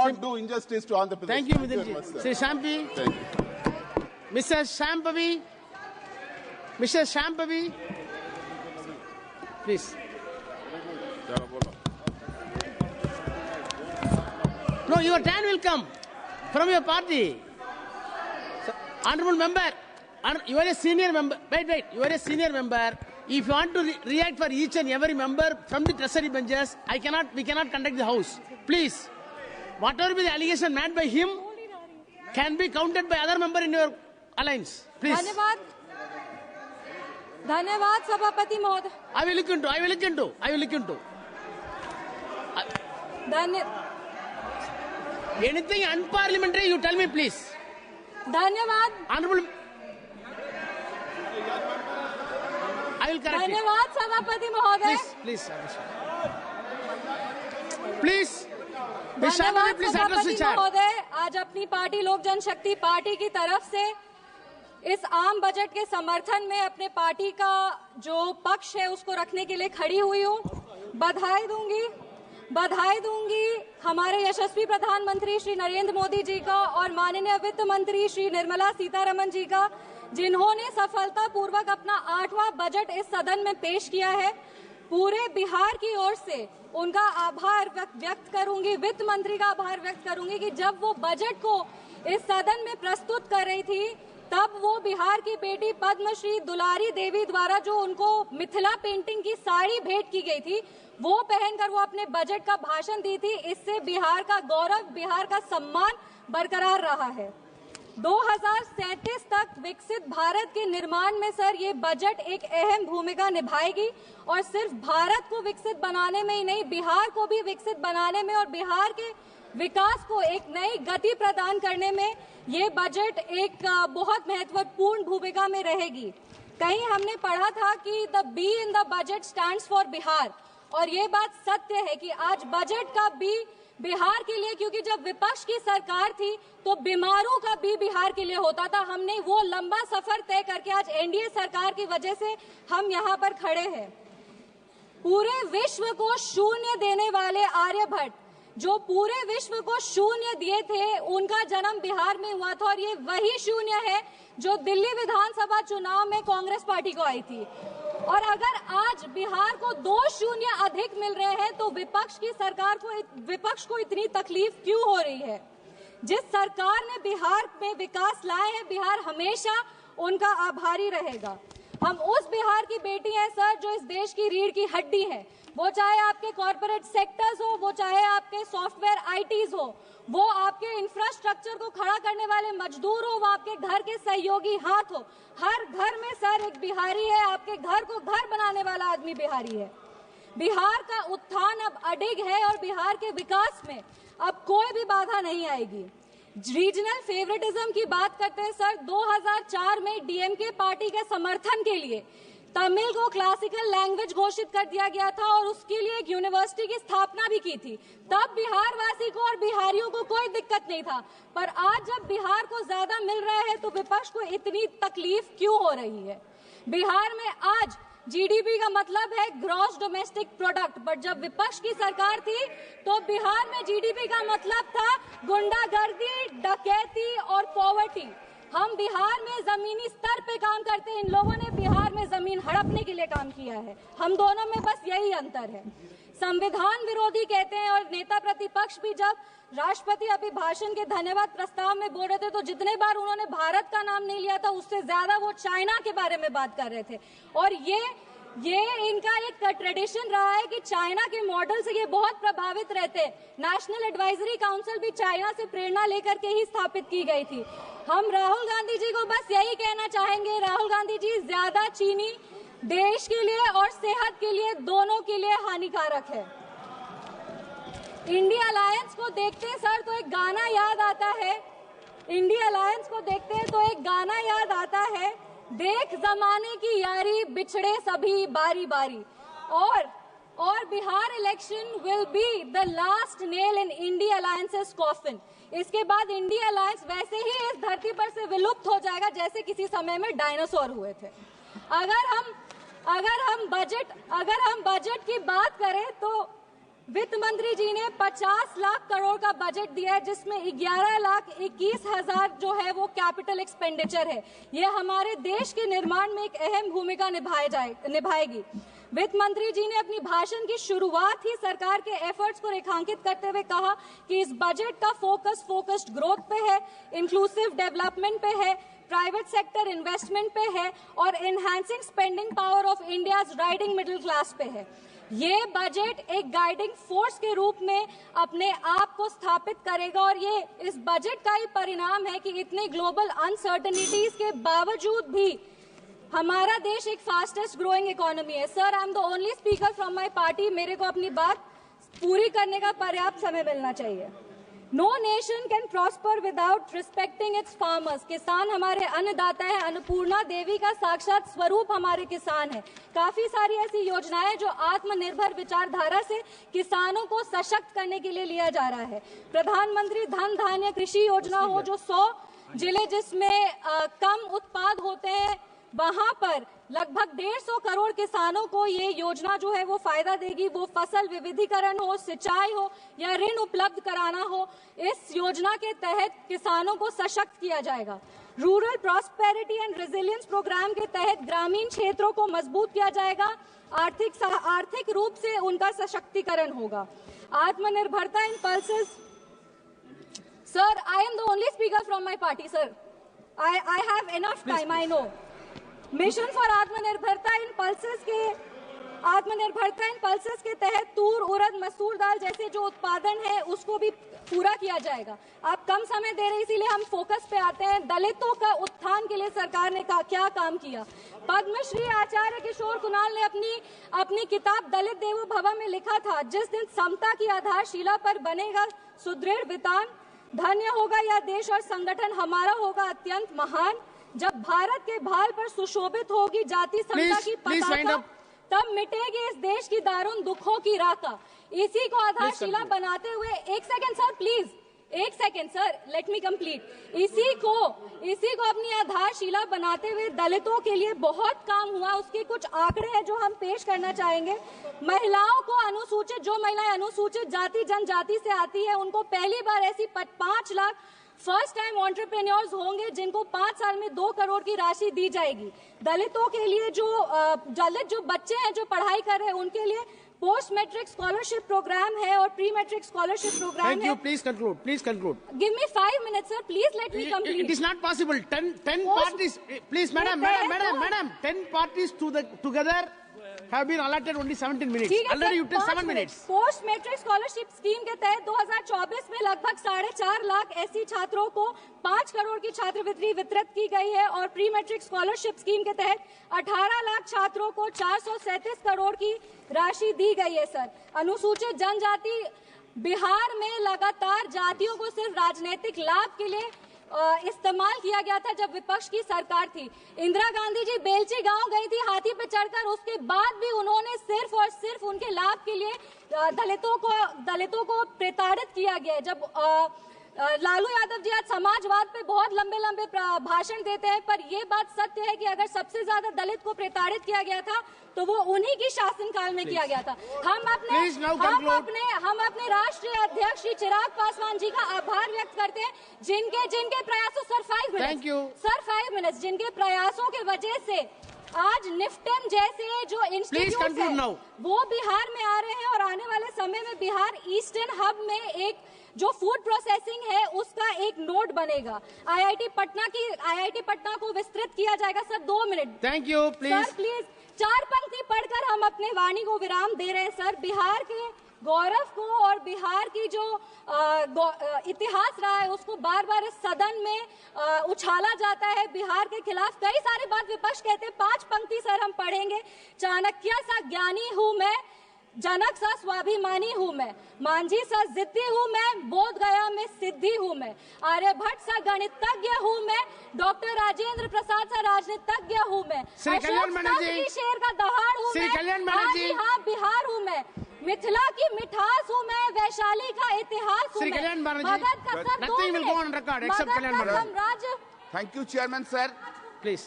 not do injustice to Andhra Pradesh. Thank you, Midilji. Sri Shampi. Thank you. Mr. Shampavi. Mr. Shampavi. Please. No, your turn will come from your party. So, honorable member, you are a senior member. Wait. You are a senior member. If you want to react for each and every member from the treasury benches, we cannot conduct the house. Please, whatever be the allegation made by him can be counted by other member in your alliance. Please. धन्यवाद सभापति महोदय. I will look into. Anything unparliamentary, you tell me, please. धन्यवाद. Honorable, I will correct it. धन्यवाद सभापति महोदय. Please. धन्यवाद Please address the सभापति chair. महोदय. आज अपनी पार्टी लोक जनशक्ति पार्टी की तरफ से इस आम बजट के समर्थन में अपने पार्टी का जो पक्ष है उसको रखने के लिए खड़ी हुई हूँ. बधाई दूंगी हमारे यशस्वी प्रधानमंत्री श्री नरेंद्र मोदी जी का और माननीय वित्त मंत्री श्री निर्मला सीतारमण जी का, जिन्होंने सफलतापूर्वक अपना 8वां बजट इस सदन में पेश किया है. पूरे बिहार की ओर से उनका आभार व्यक्त करूंगी, वित्त मंत्री का आभार व्यक्त करूंगी कि जब वो बजट को इस सदन में प्रस्तुत कर रही थी तब वो बिहार की बेटी पद्मश्री दुलारी देवी द्वारा जो उनको मिथिला पेंटिंग की साड़ी भेंट की गई थी वो पहनकर वो अपने बजट का भाषण दी थी. इससे बिहार का गौरव, बिहार का सम्मान बरकरार रहा है. 2037 तक विकसित भारत के निर्माण में सर ये बजट एक अहम भूमिका निभाएगी और सिर्फ भारत को विकसित बनाने में ही नहीं, बिहार को भी विकसित बनाने में और बिहार के विकास को एक नई गति प्रदान करने में ये बजट एक बहुत महत्वपूर्ण भूमिका में रहेगी. कहीं हमने पढ़ा था कि the be in the budget stands for Bihar, और ये बात सत्य है कि आज बजट का बी बिहार के लिए, क्योंकि जब विपक्ष की सरकार थी तो बीमारों का बी बिहार के लिए होता था. हमने वो लंबा सफर तय करके आज एनडीए सरकार की वजह से हम यहाँ पर खड़े हैं. पूरे विश्व को शून्य देने वाले आर्यभट्ट, जो पूरे विश्व को शून्य दिए थे, उनका जन्म बिहार में हुआ था और ये वही शून्य है जो दिल्ली विधानसभा चुनाव में कांग्रेस पार्टी को आई थी. और अगर आज बिहार को 2 शून्य अधिक मिल रहे हैं तो विपक्ष को इतनी तकलीफ क्यों हो रही है? जिस सरकार ने बिहार में विकास लाए हैं, बिहार हमेशा उनका आभारी रहेगा. हम उस बिहार की बेटी हैं सर जो इस देश की रीढ़ की हड्डी है. वो चाहे आपके कॉर्पोरेट सेक्टर्स हो, वो चाहे आपके सॉफ्टवेयर आईटीज हो, वो आपके इंफ्रास्ट्रक्चर को खड़ा करने वाले मजदूर हो, वो आपके घर के सहयोगी हाथ हो. हर घर में सर एक बिहारी है. आपके घर को घर बनाने वाला आदमी बिहारी है. बिहार का उत्थान अब अडिग है और बिहार के विकास में अब कोई भी बाधा नहीं आएगी. रीजनल फेवरेटिज्म की बात करते हैं सर. 2004 में डीएमके पार्टी के समर्थन के लिए तमिल को क्लासिकल लैंग्वेज घोषित कर दिया गया था और उसके लिए एक यूनिवर्सिटी की स्थापना भी की थी. तब बिहार वासी को और बिहारियों को कोई दिक्कत नहीं था. पर आज जब बिहार को ज्यादा मिल रहा है तो विपक्ष को इतनी तकलीफ क्यों हो रही है? बिहार में आज जीडीपी का मतलब है ग्रॉस डोमेस्टिक प्रोडक्ट, बट जब विपक्ष की सरकार थी तो बिहार में जीडीपी का मतलब था गुंडागर्दी, डकैती और पॉवर्टी. हम बिहार में जमीनी स्तर पे काम करते हैं, इन लोगों ने बिहार में जमीन हड़पने के लिए काम किया है. हम दोनों में बस यही अंतर है. संविधान विरोधी कहते हैं और नेता प्रतिपक्ष भी जब राष्ट्रपति अभिभाषण के धन्यवाद प्रस्ताव में बोल रहे थे तो जितने बार उन्होंने भारत का नाम नहीं लिया था उससे ज्यादा वो चाइना के बारे में बात कर रहे थे. और ये इनका एक ट्रेडिशन रहा है कि चाइना के मॉडल से ये बहुत प्रभावित रहते हैं. नेशनल एडवाइजरी काउंसिल भी चाइना से प्रेरणा लेकर के ही स्थापित की गई थी. हम राहुल गांधी जी को बस यही कहना चाहेंगे, राहुल गांधी जी, ज्यादा चीनी देश के लिए और सेहत के लिए, दोनों के लिए हानिकारक है. इंडिया अलायंस को देखते हैं सर तो एक गाना याद आता है. इंडिया अलायंस को देखते हैं तो एक गाना याद आता है, देख जमाने की यारी बिछड़े सभी बारी बारी. और Bihar election will be the last nail in India alliances coffin. इसके बाद इंडिया अलायंस वैसे ही इस धरती पर से विलुप्त हो जाएगा जैसे किसी समय में डायनासोर हुए थे. अगर हम बजट की बात करें तो वित्त मंत्री जी ने 50 लाख करोड़ का बजट दिया है, जिसमें 11,21,000 जो है वो कैपिटल एक्सपेंडिचर है। ये हमारे देश के निर्माण में एक अहम भूमिका निभाएगी। वित्त मंत्री जी ने अपनी भाषण की शुरुआत ही सरकार के एफर्ट्स को रेखांकित करते हुए कहा कि इस बजट का फोकस्ड ग्रोथ पे है, इंक्लूसिव डेवलपमेंट पे है, प्राइवेट सेक्टर इन्वेस्टमेंट पे है और enhancing spending power of India's riding middle class पे है। ये बजट एक गाइडिंग फोर्स के रूप में अपने आप को स्थापित करेगा और ये इस बजट का ही परिणाम है कि इतने ग्लोबल अनसर्टेनिटीज के बावजूद भी हमारा देश एक फास्टेस्ट ग्रोइंग इकोनॉमी है। Sir, I am the only speaker from my party. मेरे को अपनी बात पूरी करने का पर्याप्त समय मिलना चाहिए। No nation can prosper without respecting its farmers. किसान हमारे अन्नदाता है। अन्नपूर्णा देवी का साक्षात स्वरूप हमारे किसान है। काफी सारी ऐसी योजनाएं जो आत्मनिर्भर विचारधारा से किसानों को सशक्त करने के लिए लिया जा रहा है। प्रधानमंत्री धन धान्य कृषि योजना हो, जो 100 जिले जिसमें कम उत्पाद होते हैं वहां पर लगभग 150 करोड़ किसानों को ये योजना जो है वो फायदा देगी। वो फसल विविधीकरण हो, सिंचाई हो या ऋण उपलब्ध कराना हो, इस योजना के तहत किसानों को सशक्त किया जाएगा। Rural prosperity and resilience programme के तहत ग्रामीण क्षेत्रों को मजबूत किया जाएगा। आर्थिक रूप से उनका सशक्तिकरण होगा। आत्मनिर्भरता in pulses. Sir, I am the only speaker from my party. Sir, I have enough time, I know. Mission for आत्मनिर्भरता इन पल्सेस के तहत तूर, उड़द, मसूर दाल जैसे जो उत्पादन है उसको भी पूरा किया जाएगा। आप कम समय दे रहे, इसीलिए हम फोकस पे आते हैं। दलितों का उत्थान के लिए सरकार ने क्या काम किया। पद्मश्री आचार्य किशोर कुणाल ने अपनी किताब दलित देवो भव में लिखा था, जिस दिन समता की आधारशिला पर बनेगा सुदृढ़ वितान, धन्य होगा यह देश और संगठन हमारा होगा अत्यंत महान। जब भारत के भाल पर सुशोभित होगी जाति समता की पताका, तब मिटेगी इस देश की दारुण दुखों की राका। इसी को आधारशिला बनाते हुए, एक सेकंड सर प्लीज, एक second sir, let me complete. इसी को अपनी आधारशिला बनाते हुए दलितों के लिए बहुत काम हुआ। उसके कुछ आंकड़े हैं जो हम पेश करना चाहेंगे। महिलाओं को अनुसूचित, जो महिलाएं अनुसूचित जाति जनजाति से आती है, उनको पहली बार ऐसी 5 लाख फर्स्ट टाइम एंटरप्रेन्योर्स होंगे जिनको 5 साल में 2 करोड़ की राशि दी जाएगी। दलितों के लिए दलित जो बच्चे हैं जो पढ़ाई कर रहे हैं उनके लिए पोस्ट मैट्रिक स्कॉलरशिप प्रोग्राम है और प्री मैट्रिक स्कॉलरशिप प्रोग्राम है। Thank you. Please conclude. Please conclude. Give me 5 minutes, sir. Please let me complete. It is not possible. 10 parties. Please, madam. 10 parties together have been allotted only 17 minutes. Already you took 7 minutes. Post matric scholarship scheme के तहत 2024 में लगभग 4.5 लाख ऐसी छात्रों को 5 करोड़ की छात्रवृत्ति वितरित की गई है और प्री मैट्रिक स्कॉलरशिप स्कीम के तहत 18 लाख छात्रों को 437 करोड़ की राशि दी गई है। सर, अनुसूचित जनजाति बिहार में लगातार जातियों को सिर्फ राजनीतिक लाभ के लिए इस्तेमाल किया गया था जब विपक्ष की सरकार थी। इंदिरा गांधी जी बेलची गांव गई थी हाथी पे चढ़कर, उसके बाद भी उन्होंने सिर्फ और सिर्फ उनके लाभ के लिए दलितों को प्रताड़ित किया गया। जब लालू यादव जी आज समाजवाद पे बहुत लंबे भाषण देते हैं, पर ये बात सत्य है कि अगर सबसे ज्यादा दलित को प्रताड़ित किया गया था तो वो उन्हीं की शासनकाल में किया गया था। हम अपने राष्ट्रीय अध्यक्ष श्री चिराग पासवान जी का आभार व्यक्त करते हैं, जिनके प्रयासों, सर 5 मिनट्स, जिनके प्रयासों के वजह से आज निफ्टन जैसे जो इंस्टीट्यूट है वो बिहार में आ रहे हैं और आने वाले समय में बिहार ईस्टर्न हब में एक जो फूड प्रोसेसिंग है उसका एक नोड बनेगा। आईआईटी पटना को विस्तृत किया जाएगा। Sir 2 minute. Thank you. Sir please 4 पंक्ति पढ़कर हम अपने वाणी को विराम दे रहे हैं। सर, बिहार के गौरव को और बिहार की जो इतिहास रहा है उसको बार बार इस सदन में उछाला जाता है। बिहार के खिलाफ कई सारे बात विपक्ष कहते हैं। 5 पंक्ति सर हम पढ़ेंगे। चाणक्य सा ज्ञानी हूँ मैं, जनक सा स्वाभिमानी हूँ मैं, मांझी सा जिद्दी हूँ मैं, बोध गया में सिद्धि हूँ मैं, आर्यभट्ट सा गणितज्ञ हूँ मैं, डॉक्टर राजेंद्र प्रसाद सा राजनीतिज्ञ हूँ मैं, शेर का दहाड़ हूँ मैं, हाँ बिहार हूँ मैं, मिथिला की मिठास हूँ मैं, वैशाली का इतिहास हूँ मैं, मगध का सर 2 मिनट, मगध का साम्राज्य। Thank you, Chairman, sir. Please.